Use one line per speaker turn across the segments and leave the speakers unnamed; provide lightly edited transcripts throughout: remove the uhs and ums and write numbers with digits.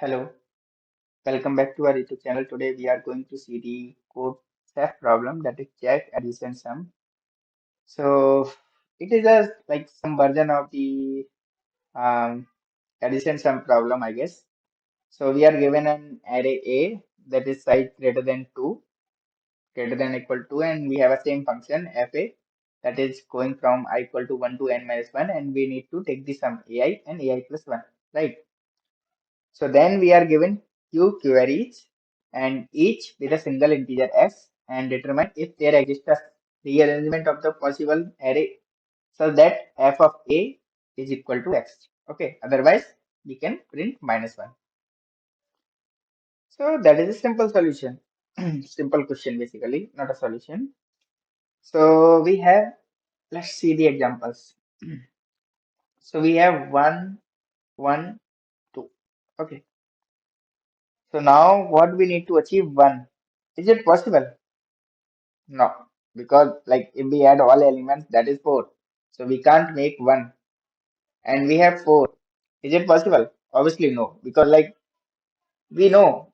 Hello, welcome back to our YouTube channel. Today we are going to see the Codechef problem, that is check, addition, sum. So it is a like some version of the um, addition sum problem, I guess. So we are given an array A that is size greater than 2, greater than or equal to, and we have a same function fa that is going from I equal to 1 to n minus 1, and we need to take the sum ai and ai plus 1, right? So then we are given q queries and each with a single integer x, and determine if there exists a rearrangement of the possible array so that f of a is equal to x. Okay, otherwise we can print -1. So that is a simple solution. Simple question basically, not a solution. So we have, let's see the examples. So we have 1, 1, 2. Okay. So now what we need to achieve 1. Is it possible? No, because like if we add all elements, that is 4. So we can't make 1. And we have 4. Is it possible? Obviously no, because like we know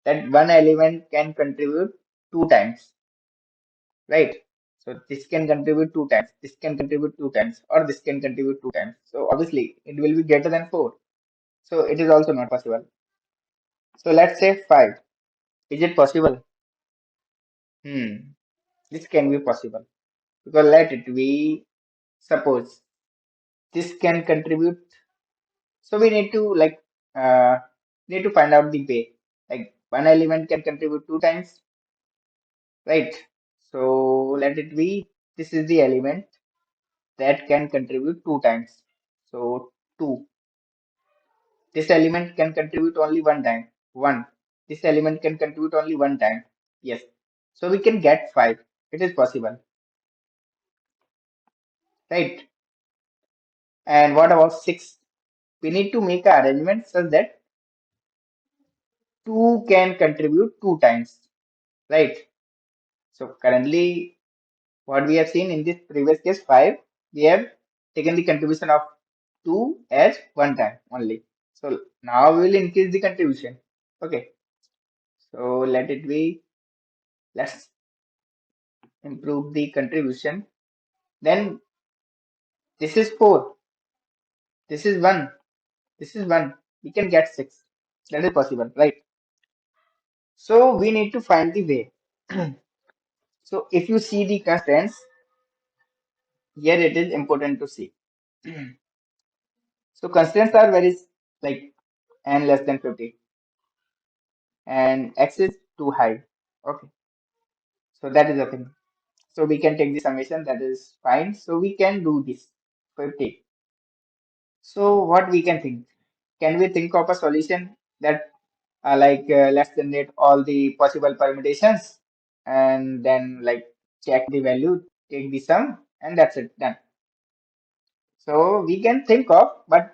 that one element can contribute 2 times, right? So this can contribute 2 times, this can contribute 2 times, or this can contribute 2 times. So obviously it will be greater than 4. So it is also not possible. So let's say 5. Is it possible? This can be possible. Because let it we suppose this can contribute. So we need to uh, need to find out the way. Like one element can contribute 2 times, right? So let it be. This is the element that can contribute 2 times. So 2. This element can contribute only 1 time. 1. This element can contribute only 1 time. Yes. So we can get 5. It is possible, right? And what about 6? We need to make an arrangement such that 2 can contribute 2 times, right? So currently, what we have seen in this previous case 5, we have taken the contribution of 2 as 1 time only. So now we will increase the contribution. Okay. So let it be, let's improve the contribution. Then this is 4, this is 1, this is 1. We can get 6. That is possible, right? So we need to find the way. So if you see the constraints, here it is important to see. So constraints are very like n less than 50 and x is too high. Okay, so that is the thing. So we can take the summation, that is fine. So we can do this 50. So what we can think? Can we think of a solution that let's generate all the possible permutations and then like check the value, take the sum, and that's it, done. So we can think of, but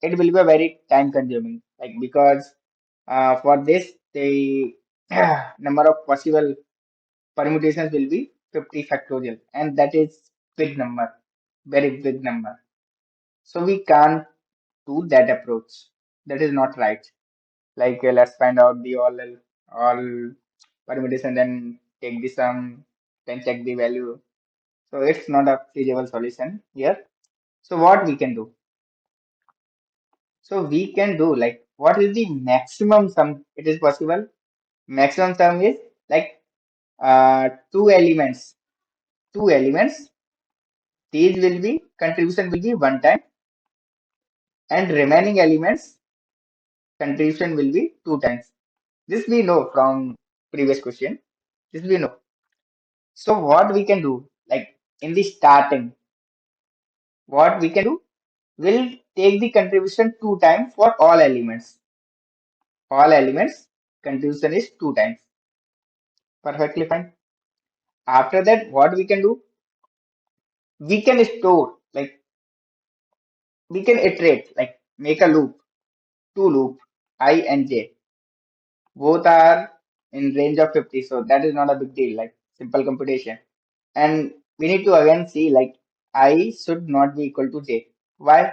it will be a very time consuming, like because for this the number of possible permutations will be 50 factorial, and that is big number, very big number. So we can't do that approach. That is not right. Like let's find out the all permutation, then take the sum, then check the value. So it's not a feasible solution here. So what we can do? So we can do like what is the maximum sum it is possible? Maximum sum is like two elements. Two elements. These will be contribution will be 1 time, and remaining elements contribution will be 2 times. This we know from previous question. This we know. So what we can do, like in the starting, what we can do, we'll take the contribution 2 times for all elements. All elements contribution is 2 times. Perfectly fine. After that, what we can do? We can store, like we can iterate, like make a loop, two loop, I and j. Both are in range of 50, so that is not a big deal, like simple computation. And we need to again see like I should not be equal to j. Why?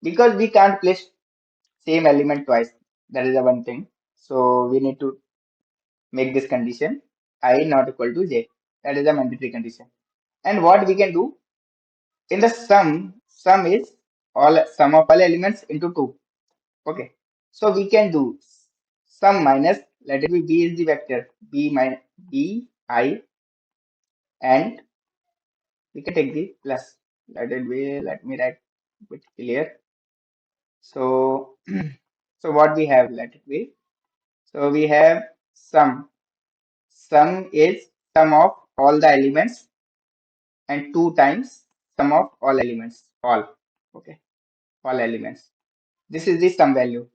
Because we can't place same element twice. That is the one thing. So we need to make this condition I not equal to j. That is a mandatory condition. And what we can do in the sum is all sum of all elements into 2. Okay. So we can do sum minus, let it be b is the vector, b minus b I, and we can take the plus. Let me write it clear. So so what we have, let it be. So we have sum. Sum is sum of all the elements and 2 times sum of all elements. All. Okay. All elements. This is the sum value.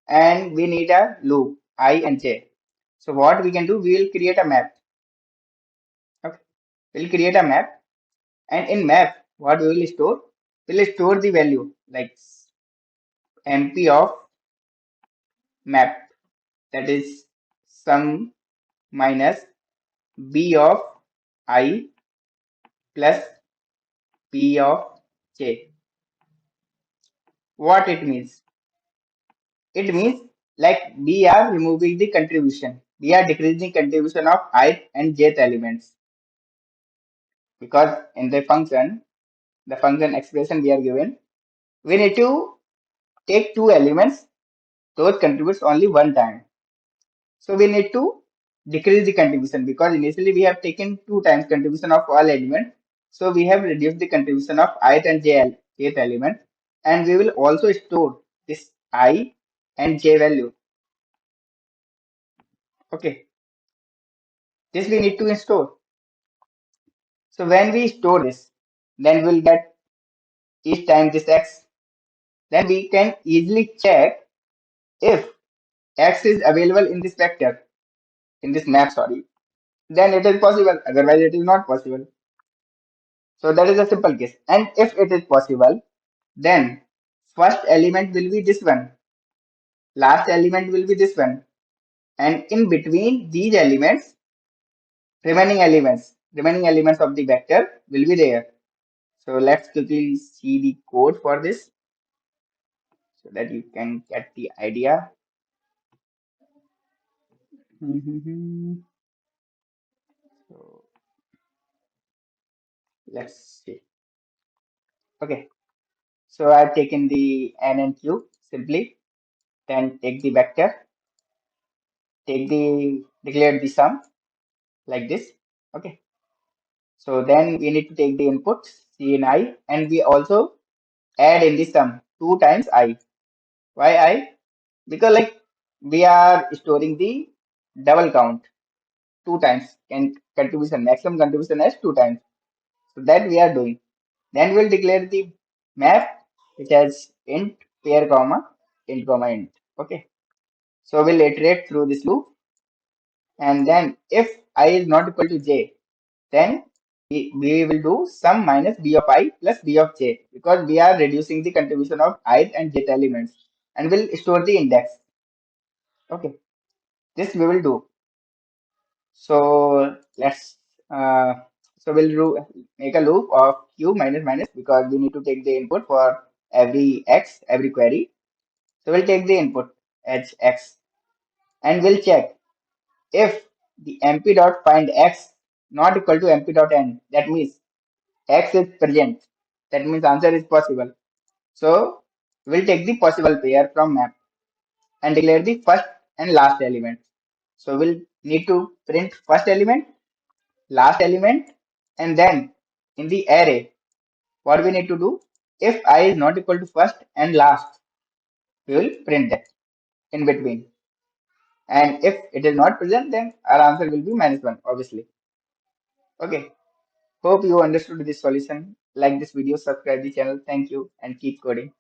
And we need a loop I and j. So what we can do, we will create a map. Okay. We'll create a map, and in map, what we will store? We'll store the value like MP of map, that is sum minus B of I plus P of J. What it means? It means like we are removing the contribution. We are decreasing contribution of ith and jth elements, because in the function expression we are given, we need to take 2 elements, those contributes only one time. So we need to decrease the contribution, because initially we have taken 2 times contribution of all elements. So we have reduced the contribution of ith and jth element, and we will also store this I and j value. Okay, this we need to store. So when we store this, then we'll get each time this x. Then we can easily check if x is available in this vector, in this map, sorry, then it is possible. Otherwise, it is not possible. So that is a simple case. And if it is possible, then first element will be this one, last element will be this one, and in between these elements, remaining elements of the vector will be there. So let's quickly see the code for this so that you can get the idea. So let's see. Okay, so I've taken the n and q simply, then take the vector, declare the sum like this. Okay, so then we need to take the input c and I, and we also add in the sum 2 times I. Why I? Because like we are storing the double count 2 times, and contribution, maximum contribution as 2 times. So that we are doing. Then we'll declare the map which has int pair comma int. Okay. So we'll iterate through this loop, and then if I is not equal to j, then we will do sum minus b of I plus b of j, because we are reducing the contribution of ith and jth elements, and we'll store the index. Okay, this we will do. So let's we'll make a loop of q minus minus, because we need to take the input for every query. So we'll take the input as x, and we'll check if the mp dot find x not equal to mp dot n, that means x is present, that means answer is possible. So we'll take the possible pair from map and declare the first and last element. So we'll need to print first element, last element, and then in the array, what we need to do, if I is not equal to first and last, we will print that in between. And if it is not present, then our answer will be -1, obviously. Okay. Hope you understood this solution. Like this video, subscribe the channel. Thank you, and keep coding.